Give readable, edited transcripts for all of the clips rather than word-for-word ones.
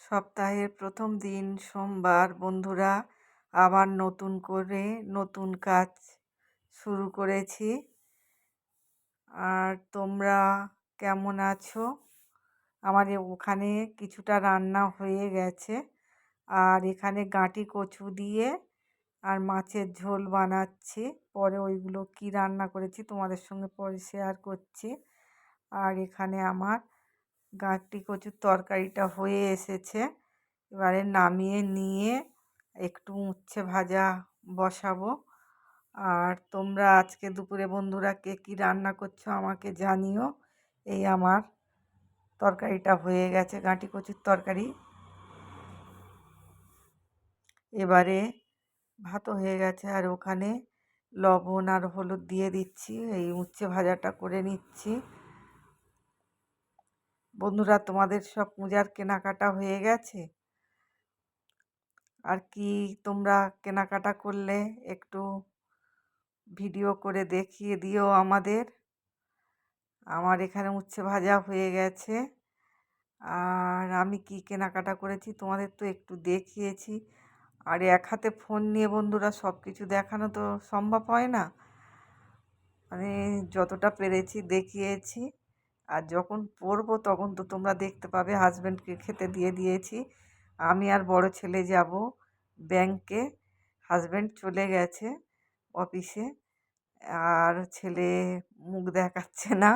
সপ্তাহের প্রথম দিন সোমবার বন্ধুরা, আবার নতুন করে নতুন কাজ শুরু করেছি। আর তোমরা কেমন আছো? আমার ওখানে কিছুটা রান্না হয়ে গেছে, আর এখানে গাঁটি কচু দিয়ে আর মাছের ঝোল বানাচ্ছি। পরে ওইগুলো কি রান্না করেছি তোমাদের সঙ্গে পরে শেয়ার করছি। আর এখানে আমার গাঁটি কচুর তরকারিটা হয়ে এসেছে। এবারে নামিয়ে নিয়ে একটু উচ্ছে ভাজা বসাবো। আর তোমরা আজকে দুপুরে বন্ধুরা কে কী রান্না করছো আমাকে জানিও। এই আমার তরকারিটা হয়ে গেছে, গাঁটি কচুর তরকারি। এবারে ভাতও হয়ে গেছে, আর ওখানে লবণ আর হলুদ দিয়ে দিচ্ছি, এই উচ্ছে ভাজাটা করে নিচ্ছি। বন্ধুরা, তোমাদের সব পূজার কেনাকাটা হয়ে গেছে? আর কি তোমরা কেনাকাটা করলে একটু ভিডিও করে দেখিয়ে দিও আমাদের। আমার এখানে উচ্ছে ভাজা হয়ে গেছে, আর আমি কি কেনাকাটা করেছি তোমাদের তো একটু দেখিয়েছি। আর এক হাতে ফোন নিয়ে বন্ধুরা সব কিছু দেখানো তো সম্ভব হয় না, মানে যতটা পেরেছি দেখিয়েছি। আর যখন পড়বো তখন তো তোমরা দেখতে পাবে। হাজব্যান্ডকে খেতে দিয়ে দিয়েছি, আমি আর বড় ছেলে যাব ব্যাংকে। হাজব্যান্ড চলে গেছে অফিসে, আর ছেলে মুখ দেখাচ্ছে না।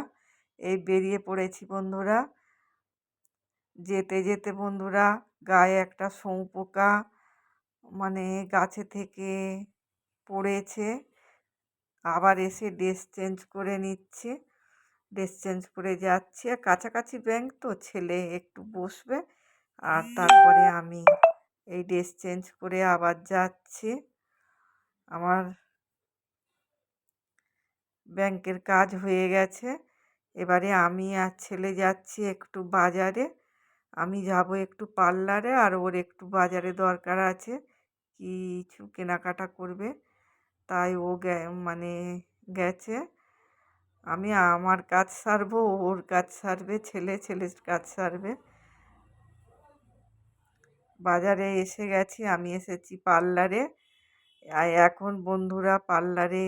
এই বেরিয়ে পড়েছি বন্ধুরা। যেতে যেতে বন্ধুরা গায়ে একটা শুঁয়োপোকা মানে গাছে থেকে পড়েছে। আবার এসে ড্রেস চেঞ্জ করে নিচ্ছে, ড্রেস চেঞ্জ করে যাচ্ছি। আর কাছাকাছি ব্যাংক তো, ছেলে একটু বসবে আর তারপরে আমি এই ড্রেস চেঞ্জ করে আবার যাচ্ছি। আমার ব্যাংকের কাজ হয়ে গেছে। এবারে আমি আর ছেলে যাচ্ছি একটু বাজারে। আমি যাব একটু পার্লারে, আর ওর একটু বাজারে দরকার আছে, কিছু কেনাকাটা করবে। তাই ও মানে গেছে। আমি আমার কাজ সারবো, ওর কাজ সারবে, ছেলের কাজ সারবে। বাজারে এসে গেছি, আমি এসেছি পার্লারে। আর এখন বন্ধুরা পার্লারে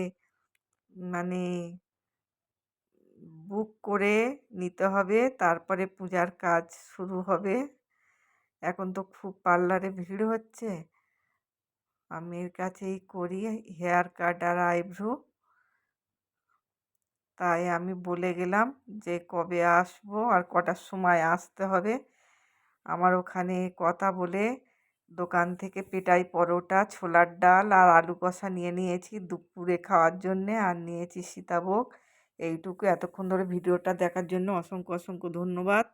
মানে বুক করে নিতে হবে, তারপরে পূজার কাজ শুরু হবে। এখন তো খুব পার্লারে ভিড় হচ্ছে। আমি এর কাছেই করি হেয়ার কাট আর আইব্রো। তাই আমি বলে গেলাম যে কবে আসবো আর কটার সময় আসতে হবে। আমার ওখানে কথা বলে দোকান থেকে পেটাই পরোটা, ছোলার ডাল আর আলু কষা নিয়ে নিয়েছি দুপুরে খাওয়ার জন্যে, আর নিয়েছি সীতাভোগ। এইটুকু। এতক্ষণ ধরে ভিডিওটা দেখার জন্য অসংখ্য অসংখ্য ধন্যবাদ।